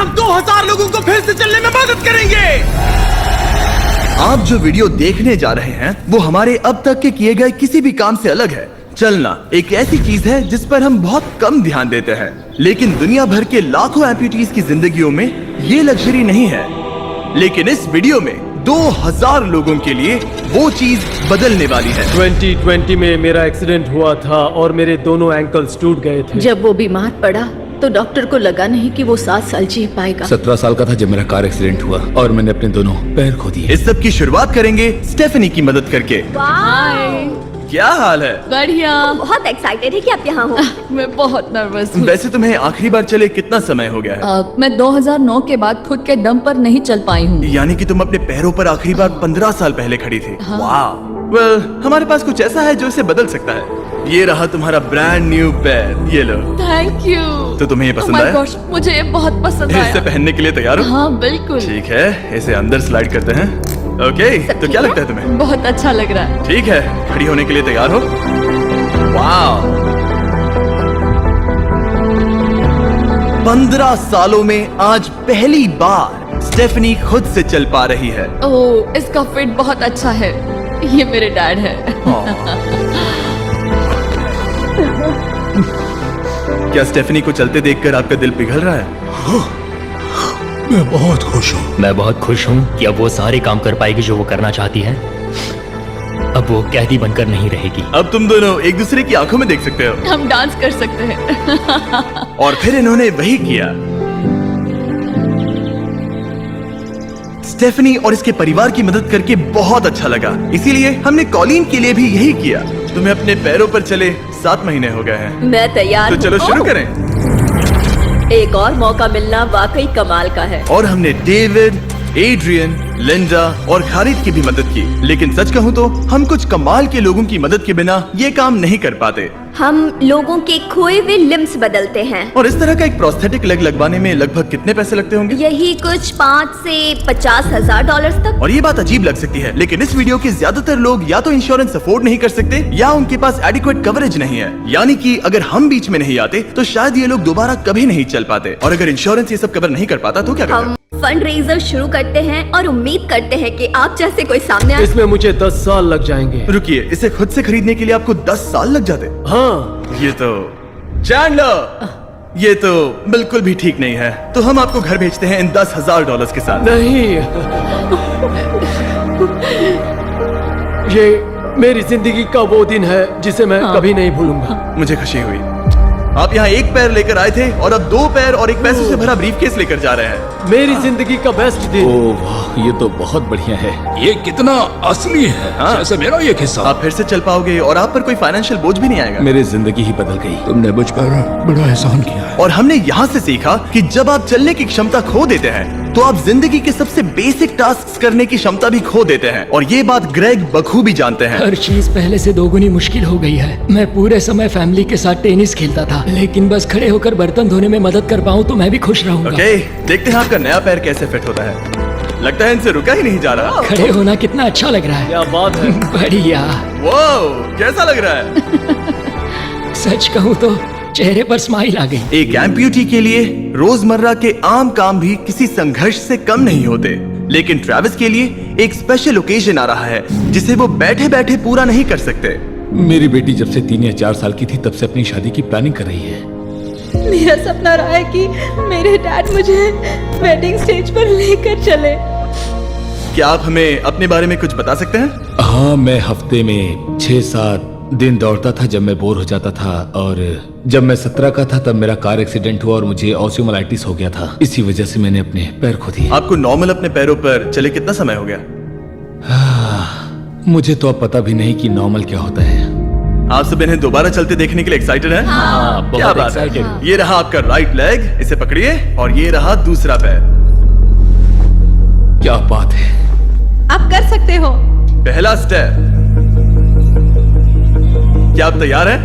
हम 2000 लोगों को फिर से चलने में मदद करेंगे। आप जो वीडियो देखने जा रहे हैं वो हमारे अब तक के किए गए किसी भी काम से अलग है। चलना एक ऐसी चीज है जिस पर हम बहुत कम ध्यान देते हैं, लेकिन दुनिया भर के लाखों एम्पुटीज की जिंदगियों में ये लग्जरी नहीं है। लेकिन इस वीडियो में 2000 लोगों के लिए वो चीज बदलने वाली है। 2020 में मेरा एक्सीडेंट हुआ था और मेरे दोनों एंकल्स टूट गए थे। जब वो बीमार पड़ा तो डॉक्टर को लगा नहीं कि वो 7 साल जी पाएगा। 17 साल का था जब मेरा कार एक्सीडेंट हुआ और मैंने अपने दोनों पैर खो दिए। इस सब की शुरुआत करेंगे स्टेफनी की मदद करके। क्या हाल है? बढ़िया। बहुत एक्साइटेड है कि आप यहाँ हो। मैं बहुत नर्वस हूँ। वैसे तुम्हें आखिरी बार चले कितना समय हो गया है? मैं 2009 के बाद खुद के दम पर नहीं चल पाई हूँ। यानी कि तुम अपने पैरों पर आखिरी बार 15 साल पहले खड़ी थी। वाह। वेल, हमारे पास कुछ ऐसा है जो इसे बदल सकता है। ये रहा तुम्हारा ब्रांड न्यू पैर, ये लो। Thank you. तो तुम्हें ये पसंद Oh my आया? gosh, मुझे ये बहुत पसंद इसे आया। पहनने के लिए तैयार हो? हाँ बिल्कुल। ठीक है, इसे अंदर स्लाइड करते हैं। ओके, तो क्या लगता है तुम्हें? बहुत अच्छा लग रहा है। ठीक है, खड़ी होने के लिए तैयार हो? वाह। 15 सालों में आज पहली बार स्टेफनी खुद से चल पा रही है। ओह, इसका फिट बहुत अच्छा है। ये मेरे डैड है। क्या स्टेफनी को चलते देखकर आपका दिल पिघल रहा है? मैं बहुत खुश हूँ। मैं बहुत खुश हूँ कि अब वो सारे काम कर पाएगी जो वो करना चाहती है। अब वो कैदी बनकर नहीं रहेगी। अब तुम दोनों एक दूसरे की आंखों में देख सकते हो। हम डांस कर सकते हैं। और फिर इन्होंने वही किया। स्टेफनी और इसके परिवार की मदद करके बहुत अच्छा लगा, इसीलिए हमने कॉलिन के लिए भी यही किया। तुम्हें अपने पैरों पर चले 7 महीने हो गए हैं। मैं तैयार तो चलो हूँ। शुरू करें। एक और मौका मिलना वाकई कमाल का है। और हमने डेविड, एड्रियन, लिंडा और खालिद की भी मदद की। लेकिन सच कहूँ तो हम कुछ कमाल के लोगों की मदद के बिना ये काम नहीं कर पाते। हम लोगों के खोए हुए लिम्स बदलते हैं। और इस तरह का एक प्रोस्थेटिक लेग लगवाने में लगभग कितने पैसे लगते होंगे? यही कुछ 5 से 50 हजार डॉलर्स तक। और ये बात अजीब लग सकती है, लेकिन इस वीडियो के ज्यादातर लोग या तो इंश्योरेंस अफोर्ड नहीं कर सकते या उनके पास एडिक्वेट कवरेज नहीं है। यानी कि अगर हम बीच में नहीं आते तो शायद ये लोग दोबारा कभी नहीं चल पाते। और अगर इंश्योरेंस ये सब कवर नहीं कर पाता तो क्या करते? हम फंड रेजर शुरू करते हैं और उम्मीद करते हैं कि आप जैसे कोई सामने आए। इसमें मुझे 10 साल लग जाएंगे। रुकिए, इसे खुद से खरीदने के लिए आपको 10 साल लग जाते? हाँ। ये तो चैंडलर, ये तो बिल्कुल भी ठीक नहीं है। तो हम आपको घर भेजते हैं इन $10,000 के साथ। नहीं। ये मेरी जिंदगी का वो दिन है जिसे मैं कभी नहीं भूलूंगा। मुझे खुशी हुई। आप यहाँ एक पैर लेकर आए थे और अब 2 पैर और एक पैसों से भरा ब्रीफकेस लेकर जा रहे हैं। मेरी जिंदगी का बेस्ट दिन। ओह वाह, ये तो बहुत बढ़िया है। ये कितना असली है, हाँ। जैसे मेरा ये किस्सा। आप फिर से चल पाओगे और आप पर कोई फाइनेंशियल बोझ भी नहीं आएगा। मेरी जिंदगी ही बदल गई। तुमने मुझ पर बड़ा एहसान किया है। और हमने यहाँ से सीखा कि जब आप चलने की क्षमता खो देते हैं तो आप जिंदगी के सबसे बेसिक टास्क करने की क्षमता भी खो देते हैं। और ये बात ग्रेग बखूबी जानते हैं। हर चीज पहले से 2 गुनी मुश्किल हो गई है। मैं पूरे समय फैमिली के साथ टेनिस खेलता था, लेकिन बस खड़े होकर बर्तन धोने में मदद कर पाऊँ तो मैं भी खुश रहूंगा। ओके, देखते हैं आपका नया पैर कैसे फिट होता है। लगता है इनसे रुका ही नहीं जा रहा। खड़े होना कितना अच्छा लग रहा है। क्या बात है। बढ़िया। वो कैसा लग रहा है? सच कहूँ तो चेहरे पर स्माइल आ गई। एक एम्प्यूटी के लिए रोजमर्रा के आम काम भी किसी संघर्ष से कम नहीं होते, लेकिन ट्रेविस के लिए एक स्पेशल ओकेजन आ रहा है जिसे वो बैठे बैठे पूरा नहीं कर सकते। मेरी बेटी जब से 3 या 4 साल की थी तब से अपनी शादी की प्लानिंग कर रही है। मेरा सपना रहा है कि मेरे डैड मुझे वेडिंग स्टेज पर लेकर चले। क्या आप हमें अपने बारे में कुछ बता सकते हैं? हाँ, मैं हफ्ते में 6-7 दिन दौड़ता था जब मैं बोर हो जाता था। और जब मैं 17 का था तब मेरा कार एक्सीडेंट हुआ और मुझे ऑस्टियोमाइलाइटिस हो गया था। इसी वजह से मैंने अपने पैर खो दिए। आपको नॉर्मल अपने पैरों पर चले कितना समय हो गया? मुझे तो अब पता भी नहीं कि नॉर्मल क्या होता है। आप सब इन्हें दोबारा चलते देखने के लिए एक्साइटेड हैं? हाँ, क्या बहुत बात है। एक्साइटेड। ये रहा आपका राइट लेग, इसे पकड़िए। और ये रहा दूसरा पैर। क्या बात है। आप कर सकते हो। पहला स्टेप। क्या आप तैयार हैं?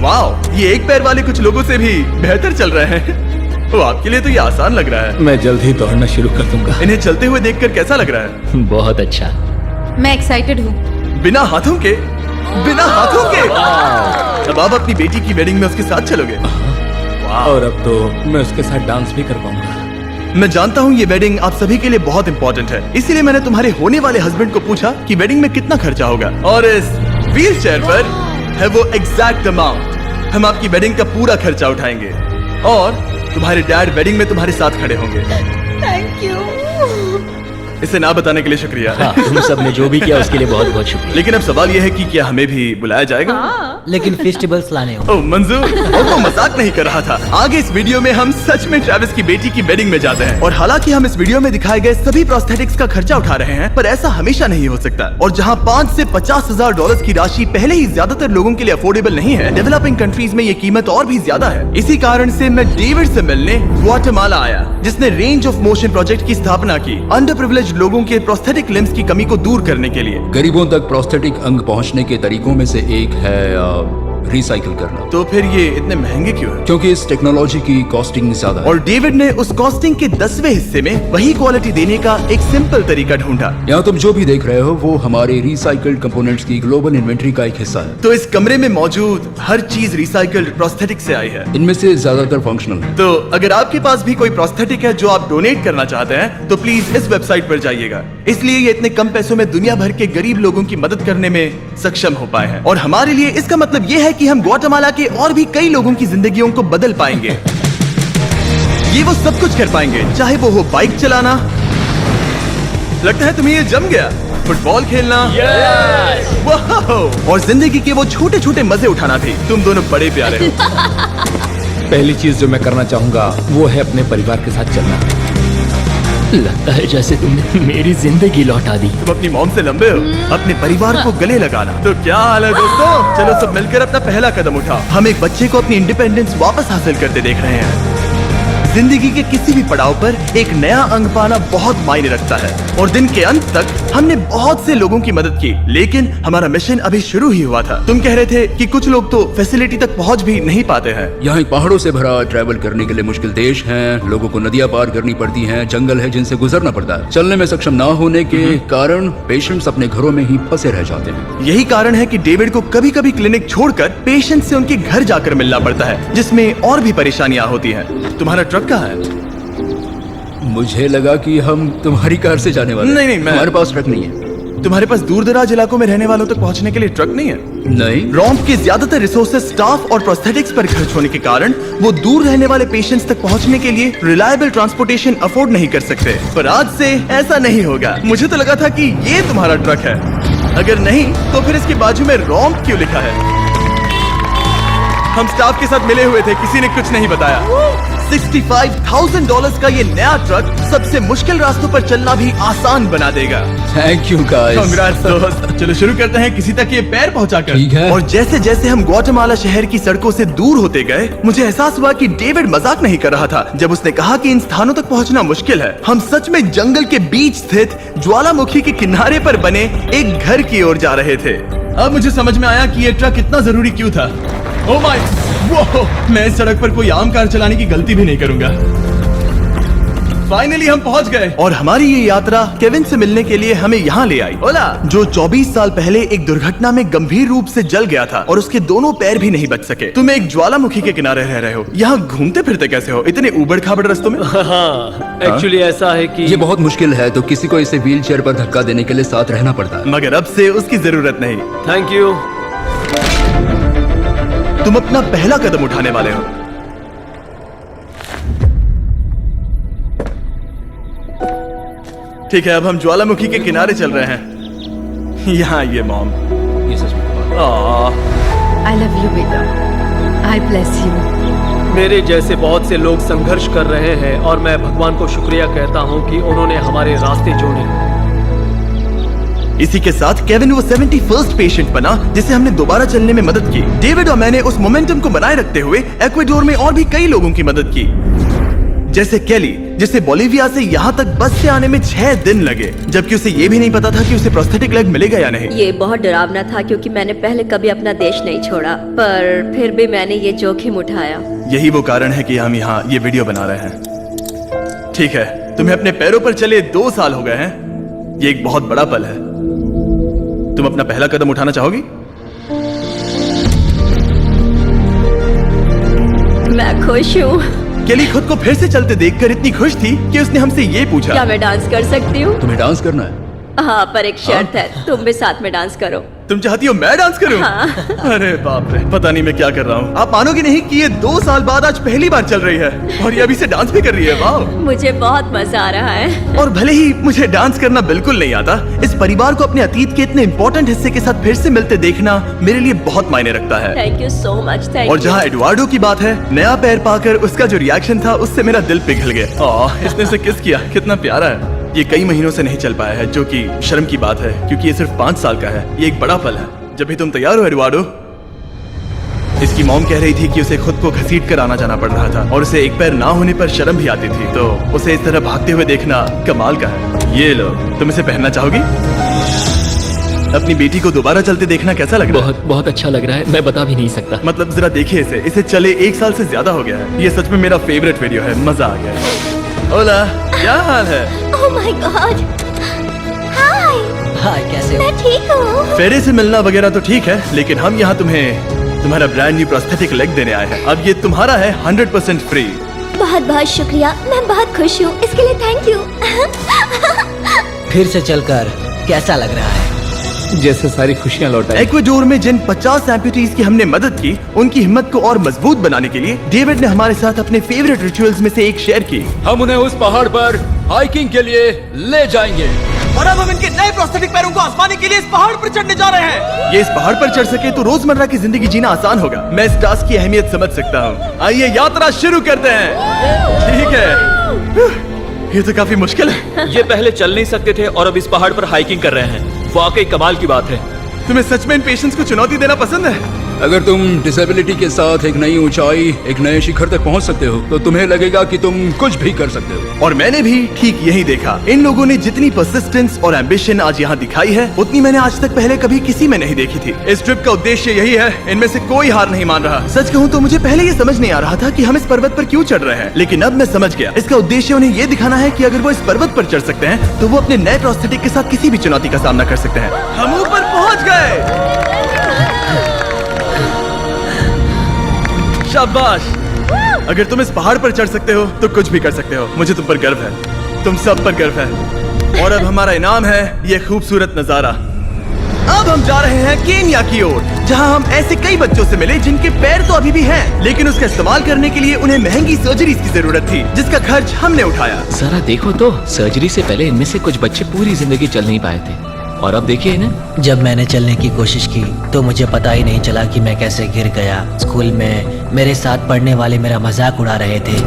वाह, ये एक पैर वाले कुछ लोगों से भी बेहतर चल रहे हैं। तो आपके लिए तो ये आसान लग रहा है। मैं जल्द ही दौड़ना शुरू कर दूंगा। इन्हें चलते हुए देखकर कैसा लग रहा है? बहुत अच्छा। मैं एक्साइटेड हूँ। बिना हाथों के? बिना हाथों के? अब आप अपनी बेटी की वेडिंग में उसके साथ चलोगे? और अब तो मैं उसके साथ डांस भी कर पाऊंगा। मैं जानता हूँ ये वेडिंग आप सभी के लिए बहुत इंपॉर्टेंट है, इसीलिए मैंने तुम्हारे होने वाले हस्बैंड को पूछा कि वेडिंग में कितना खर्चा होगा, और इस व्हील चेयर पर है वो एग्जैक्ट अमाउंट। हम आपकी वेडिंग का पूरा खर्चा उठाएंगे और तुम्हारे डैड वेडिंग में तुम्हारे साथ खड़े होंगे। Thank you. इसे ना बताने के लिए शुक्रिया। हाँ, तुम सब ने जो भी किया उसके लिए बहुत बहुत शुक्रिया। लेकिन अब सवाल यह है कि क्या हमें भी बुलाया जाएगा? लेकिन फेस्टिवल्स लाने हो। ओह मंजूर, और वो मजाक नहीं कर रहा था। आगे इस वीडियो में हम सच में ट्रेविस की बेटी की वेडिंग में जाते हैं, और हालांकि हम इस वीडियो में दिखाए गए सभी प्रोस्थेटिक्स का खर्चा उठा रहे हैं, पर ऐसा हमेशा नहीं हो सकता। और जहां 5 से 50,000 डॉलर की राशि पहले ही ज्यादातर लोगों के लिए अफोर्डेबल नहीं है, डेवलपिंग कंट्रीज में ये कीमत और भी ज्यादा है। इसी कारण से मैं डेविड से मिलने ग्वाटेमाला आया, जिसने रेंज ऑफ मोशन प्रोजेक्ट की स्थापना की अंडर प्रिविलेज्ड लोगों के प्रोस्थेटिक लिम्स की कमी को दूर करने के लिए। गरीबों तक प्रोस्थेटिक अंग पहुंचने के तरीकों में से एक है रिसाइकिल करना। तो फिर ये इतने महंगे क्यों है? क्योंकि इस टेक्नोलॉजी की कॉस्टिंग ज्यादा है। और डेविड ने उस कॉस्टिंग के 10वें हिस्से में वही क्वालिटी देने का एक सिंपल तरीका ढूंढा। यहाँ तुम जो भी देख रहे हो वो हमारे रिसाइकल्ड कंपोनेंट्स की ग्लोबल इन्वेंट्री का एक हिस्सा है। तो इस कमरे में मौजूद हर चीज रिसाइकल्ड प्रोस्थेटिक से आई है। इनमें से ज्यादातर फंक्शनल है। तो अगर आपके पास भी कोई प्रोस्थेटिक है जो आप डोनेट करना चाहते हैं, तो प्लीज इस वेबसाइट पर जाइएगा। इसलिए ये इतने कम पैसों में दुनिया भर के गरीब लोगों की मदद करने में सक्षम हो पाए हैं। और हमारे लिए इसका मतलब ये है कि हम ग्वाटेमाला के और भी कई लोगों की जिंदगियों को बदल पाएंगे। ये वो सब कुछ कर पाएंगे, चाहे वो हो बाइक चलाना, लगता है तुम्हें ये जम गया, फुटबॉल खेलना, वाह, और जिंदगी के वो छोटे छोटे मजे उठाना भी। तुम दोनों बड़े प्यारे हो। पहली चीज जो मैं करना चाहूंगा वो है अपने परिवार के साथ चलना। लगता है जैसे तुमने मेरी जिंदगी लौटा दी। तुम अपनी मॉम से लंबे हो, अपने परिवार को गले लगाना। तो क्या हाल है दोस्तों, चलो सब मिलकर अपना पहला कदम उठाओ। हम एक बच्चे को अपनी इंडिपेंडेंस वापस हासिल करते देख रहे हैं। जिंदगी के किसी भी पड़ाव पर एक नया अंग पाना बहुत मायने रखता है, और दिन के अंत तक हमने बहुत से लोगों की मदद की, लेकिन हमारा मिशन अभी शुरू ही हुआ था। तुम कह रहे थे कि कुछ लोग तो फैसिलिटी तक पहुंच भी नहीं पाते हैं। यहाँ एक पहाड़ों से भरा ट्रैवल करने के लिए मुश्किल देश है, लोगों को नदियाँ पार करनी पड़ती हैं, जंगल है जिनसे गुजरना पड़ता है। चलने में सक्षम ना होने के कारण पेशेंट्स अपने घरों में ही फंसे रह जाते हैं। यही कारण है कि डेविड को कभी कभी क्लिनिक छोड़कर पेशेंट से उनके घर जाकर मिलना पड़ता है, जिसमें और भी परेशानियां होती हैं। तुम्हारा ट्रक कहाँ है? मुझे लगा कि हम तुम्हारी कार से जाने वाले हैं। नहीं, मैं- हमारे पास ट्रक नहीं है। तुम्हारे पास दूर दराज इलाकों में रहने वालों तक पहुंचने के लिए ट्रक नहीं है? नहीं। रॉम्प के ज्यादातर रिसोर्सेज स्टाफ और प्रोस्थेटिक्स पर खर्च होने के कारण वो दूर रहने वाले पेशेंट्स तक पहुंचने के लिए रिलायबल ट्रांसपोर्टेशन अफोर्ड नहीं कर सकते। पर आज से ऐसा नहीं होगा। मुझे तो लगा था कि ये तुम्हारा ट्रक है, अगर नहीं तो फिर इसके बाजू में रॉम्प क्यों लिखा है? हम स्टाफ के साथ मिले हुए थे, किसी ने कुछ नहीं बताया। $65,000 का ये नया ट्रक सबसे मुश्किल रास्तों पर चलना भी आसान बना देगा। Thank you guys. Congrats दोस्त। चलो शुरू करते हैं किसी तक ये पैर पहुंचाकर। ठीक है। और जैसे जैसे हम ग्वाटेमाला शहर की सड़कों से दूर होते गए, मुझे एहसास हुआ कि डेविड मजाक नहीं कर रहा था जब उसने कहा कि इन स्थानों तक पहुंचना मुश्किल है। हम सच में जंगल के बीच स्थित ज्वालामुखी के किनारे पर बने एक घर की ओर जा रहे थे। अब मुझे समझ में आया कि ये ट्रक इतना जरूरी क्यों था। ओह माय, वो मैं इस सड़क पर कोई आम कार चलाने की गलती भी नहीं करूंगा। फाइनली हम पहुंच गए, और हमारी ये यात्रा केविन से मिलने के लिए हमें यहाँ ले आई। ओला, जो 24 साल पहले एक दुर्घटना में गंभीर रूप से जल गया था और उसके दोनों पैर भी नहीं बच सके। तुम एक ज्वालामुखी के किनारे रह रहे हो, यहाँ घूमते फिरते कैसे हो इतने उबड़ खाबड़ रास्तों में? हाँ, एक्चुअली ऐसा है कि ये बहुत मुश्किल है, तो किसी को इसे व्हील चेयर पर धक्का देने के लिए साथ रहना पड़ता है। मगर अब से उसकी जरूरत नहीं। Thank you. तुम अपना पहला कदम उठाने वाले हो। ठीक है, अब हम ज्वालामुखी के किनारे चल रहे हैं। यहाँ आइए मॉम। ये सच में आई लव यू बेटा, आई ब्लेस यू। मेरे जैसे बहुत से लोग संघर्ष कर रहे हैं, और मैं भगवान को शुक्रिया कहता हूँ कि उन्होंने हमारे रास्ते जोड़े। इसी के साथ केविन वो 71st पेशेंट बना जिसे हमने दोबारा चलने में मदद की। डेविड और मैंने उस मोमेंटम को बनाए रखते हुए एक्वेडोर में और भी कई लोगों की मदद की, जैसे केली, जिसे बोलिविया से यहाँ तक बस से आने में 6 दिन लगे, जबकि उसे ये भी नहीं पता था कि उसे प्रोस्थेटिक लेग मिलेगा या नहीं। ये बहुत डरावना था क्योंकि मैंने पहले कभी अपना देश नहीं छोड़ा, पर फिर भी मैंने ये जोखिम उठाया। यही वो कारण है कि हम यहाँ ये वीडियो बना रहे हैं। ठीक है, तुम्हें अपने पैरों पर चले 2 साल हो गए हैं। ये एक बहुत बड़ा पल है। तुम अपना पहला कदम उठाना चाहोगी? मैं खुश हूँ। केली खुद को फिर से चलते देखकर इतनी खुश थी कि उसने हमसे ये पूछा, क्या मैं डांस कर सकती हूँ? तुम्हें डांस करना है? हाँ, पर एक शर्त है, तुम भी साथ में डांस करो। तुम चाहती हो मैं डांस करूं? अरे बाप रे, पता नहीं मैं क्या कर रहा हूँ। आप मानोगे नहीं कि ये 2 साल बाद आज पहली बार चल रही है और ये अभी से डांस भी कर रही है। वाह, मुझे बहुत मजा आ रहा है। और भले ही मुझे डांस करना बिल्कुल नहीं आता, इस परिवार को अपने अतीत के इतने इम्पोर्टेंट हिस्से के साथ फिर से मिलते देखना मेरे लिए बहुत मायने रखता है। Thank you so much. Thank और यू। जहाँ एडवार्डो की बात है, नया पैर पाकर उसका जो रिएक्शन था उससे मेरा दिल पिघल गया। इसने से किस किया, कितना प्यारा है। ये कई महीनों से नहीं चल पाया है, जो कि शर्म की बात है क्योंकि ये सिर्फ 5 साल का है। ये एक बड़ा पल है। जब भी तुम तैयार हो एडवार्डो। इसकी मॉम कह रही थी कि उसे खुद को घसीट कर आना जाना पड़ रहा था और उसे एक पैर ना होने पर शर्म भी आती थी, तो उसे इस तरह भागते हुए देखना कमाल का है। ये लो, तुम इसे पहनना चाहोगी? अपनी बेटी को दोबारा चलते देखना कैसा लग रहा है? बहुत बहुत अच्छा लग रहा है, मैं बता भी नहीं सकता। मतलब जरा देखिए इसे चले 1 साल से ज्यादा हो गया है। ये सच में मेरा फेवरेट वीडियो है, मजा आ गया। ओला, क्या हाल है? Oh my God. हाय। हाय, कैसे हो? मैं ठीक हूँ। फेरे से मिलना वगैरह तो ठीक है, लेकिन हम यहाँ तुम्हें तुम्हारा ब्रांड न्यू प्रोस्थेटिक लेग देने आए हैं। अब ये तुम्हारा है 100% फ्री। बहुत बहुत शुक्रिया, मैं बहुत खुश हूँ, इसके लिए थैंक यू। फिर से चलकर कैसा लग रहा है? जैसे सारी खुशियां लौट आई। इक्वाडोर में जिन 50 एम्पुटीज की हमने मदद की, उनकी हिम्मत को और मजबूत बनाने के लिए डेविड ने हमारे साथ अपने फेवरेट रिचुअल्स में से एक शेयर की। हम उन्हें उस पहाड़ पर हाइकिंग के लिए ले जाएंगे। और अब हम इनके नए प्रोस्थेटिक पैरों को आजमाने के लिए इस पहाड़ पर चढ़ने जा रहे हैं। ये इस पहाड़ पर चढ़ सके तो रोजमर्रा की जिंदगी जीना आसान होगा। मैं इस टास्क की अहमियत समझ सकता हूँ। आइए यात्रा शुरू करते हैं। ठीक है, ये तो काफी मुश्किल है। ये पहले चल नहीं सकते थे और अब इस पहाड़ पर हाइकिंग कर रहे हैं। वाकई कमाल की बात है। तुम्हें सच में इन पेशेंट्स को चुनौती देना पसंद है? अगर तुम डिसेबिलिटी के साथ एक नई ऊंचाई, एक नए शिखर तक पहुंच सकते हो, तो तुम्हें लगेगा कि तुम कुछ भी कर सकते हो। और मैंने भी ठीक यही देखा। इन लोगों ने जितनी परसिस्टेंस और एम्बिशन आज यहाँ दिखाई है, उतनी मैंने आज तक पहले कभी किसी में नहीं देखी थी। इस ट्रिप का उद्देश्य यही है, इनमें से कोई हार नहीं मान रहा। सच कहूँ तो मुझे पहले ये समझ नहीं आ रहा था कि हम इस पर्वत पर क्यों चढ़ रहे हैं, लेकिन अब मैं समझ गया। इसका उद्देश्य उन्हें ये दिखाना है कि अगर वो इस पर्वत पर चढ़ सकते हैं, तो वो अपने नए प्रोस्थेटिक के साथ किसी भी चुनौती का सामना कर सकते हैं। हम ऊपर पहुँच गए। शाबाश। अगर तुम इस पहाड़ पर चढ़ सकते हो तो कुछ भी कर सकते हो। मुझे तुम पर गर्व है, तुम सब पर गर्व है। और अब हमारा इनाम है ये खूबसूरत नजारा। अब हम जा रहे हैं केन्या की ओर, जहां हम ऐसे कई बच्चों से मिले जिनके पैर तो अभी भी हैं, लेकिन उसका इस्तेमाल करने के लिए उन्हें महंगी सर्जरी की जरूरत थी, जिसका खर्च हमने उठाया। जरा देखो तो, सर्जरी से पहले इनमें से कुछ बच्चे पूरी जिंदगी चल नहीं पाए थे, और अब देखिए इन्हें। जब मैंने चलने की कोशिश की तो मुझे पता ही नहीं चला कि मैं कैसे गिर गया। स्कूल में मेरे साथ पढ़ने वाले मेरा मजाक उड़ा रहे थे,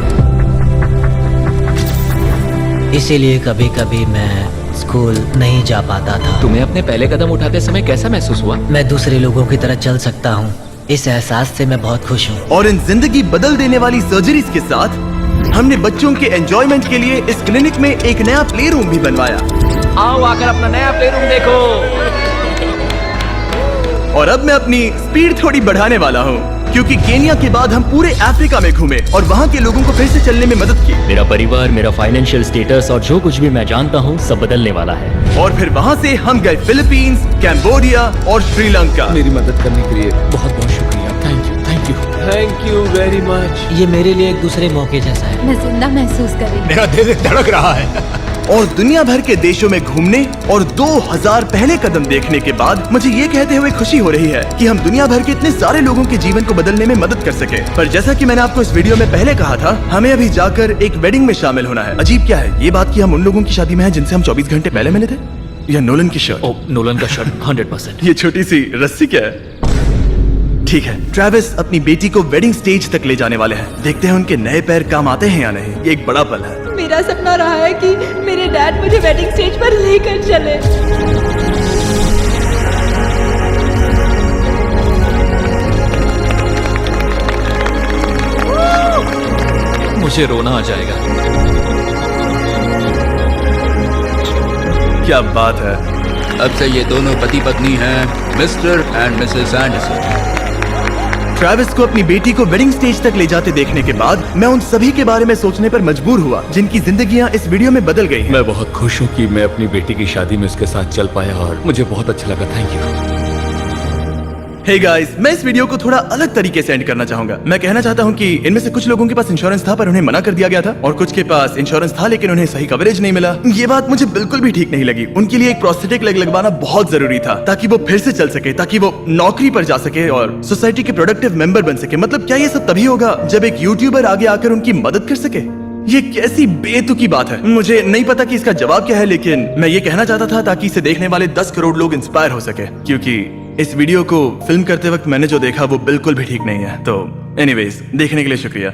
इसीलिए कभी कभी मैं स्कूल नहीं जा पाता था। तुम्हें अपने पहले कदम उठाते समय कैसा महसूस हुआ? मैं दूसरे लोगों की तरह चल सकता हूँ, इस एहसास से मैं बहुत खुश हूँ। और इन जिंदगी बदल देने वाली सर्जरीज के साथ हमने बच्चों के एंजॉयमेंट के लिए इस क्लिनिक में एक नया प्ले रूम भी बनवाया। आओ आकर अपना नया प्ले रूम देखो। और अब मैं अपनी स्पीड थोड़ी बढ़ाने वाला हूँ, क्योंकि केन्या के बाद हम पूरे अफ्रीका में घूमे और वहाँ के लोगों को फिर से चलने में मदद की। मेरा परिवार, मेरा फाइनेंशियल स्टेटस और जो कुछ भी मैं जानता हूँ सब बदलने वाला है। और फिर वहाँ से हम गए फिलीपींस, कैम्बोडिया और श्रीलंका। मेरी मदद करने के लिए बहुत बहुत शुक्रिया। Thank you, thank you. Thank you very much. ये मेरे लिए एक दूसरे मौके जैसा है। मैं जिंदा महसूस कर रही हूँ। मेरा दिल धड़क रहा है। और दुनिया भर के देशों में घूमने और 2000 पहले कदम देखने के बाद मुझे ये कहते हुए खुशी हो रही है कि हम दुनिया भर के इतने सारे लोगों के जीवन को बदलने में मदद कर सके। पर जैसा कि मैंने आपको इस वीडियो में पहले कहा था, हमें अभी जाकर एक वेडिंग में शामिल होना है। अजीब क्या है ये बात कि हम उन लोगों की शादी में हैं जिनसे हम 24 घंटे पहले मिले थे। या नोलन की शर्ट। ओ, नोलन का शर्ट 100%। ये छोटी सी रस्सी क्या है? ठीक है, ट्रेविस अपनी बेटी को वेडिंग स्टेज तक ले जाने वाले हैं। देखते हैं उनके नए पैर काम आते हैं या नहीं। ये एक बड़ा पल है। मेरा सपना रहा है कि मेरे डैड मुझे वेडिंग स्टेज पर लेकर चले। मुझे रोना आ जाएगा। क्या बात है। अब से ये दोनों पति पत्नी हैं, mister and Mrs Anderson. Travis को अपनी बेटी को वेडिंग स्टेज तक ले जाते देखने के बाद मैं उन सभी के बारे में सोचने पर मजबूर हुआ जिनकी जिंदगियां इस वीडियो में बदल गई हैं। मैं बहुत खुश हूँ कि मैं अपनी बेटी की शादी में उसके साथ चल पाया और मुझे बहुत अच्छा लगा। Thank you. हे गाइस, मैं इस वीडियो को थोड़ा अलग तरीके से एंड करना चाहूंगा। मैं कहना चाहता हूं कि इनमें से कुछ लोगों के पास इंश्योरेंस था पर उन्हें मना कर दिया गया था, और कुछ के पास इंश्योरेंस था लेकिन उन्हें सही कवरेज नहीं मिला। ये बात मुझे बिल्कुल भी ठीक नहीं लगी। उनके लिए एक प्रोस्थेटिक लेग लगवाना बहुत जरूरी था ताकि वो फिर से चल सके, ताकि वो नौकरी पर जा सके और सोसाइटी के प्रोडक्टिव मेंबर बन सके। मतलब क्या ये सब तभी होगा जब एक यूट्यूबर आगे आकर उनकी मदद कर सके? ये कैसी बेतुकी बात है। मुझे नहीं पता कि इसका जवाब क्या है, लेकिन मैं ये कहना चाहता था ताकि इसे देखने वाले 10 करोड़ लोग इंस्पायर हो सके, क्योंकि इस वीडियो को फिल्म करते वक्त मैंने जो देखा वो बिल्कुल भी ठीक नहीं है। तो एनीवेज, देखने के लिए शुक्रिया।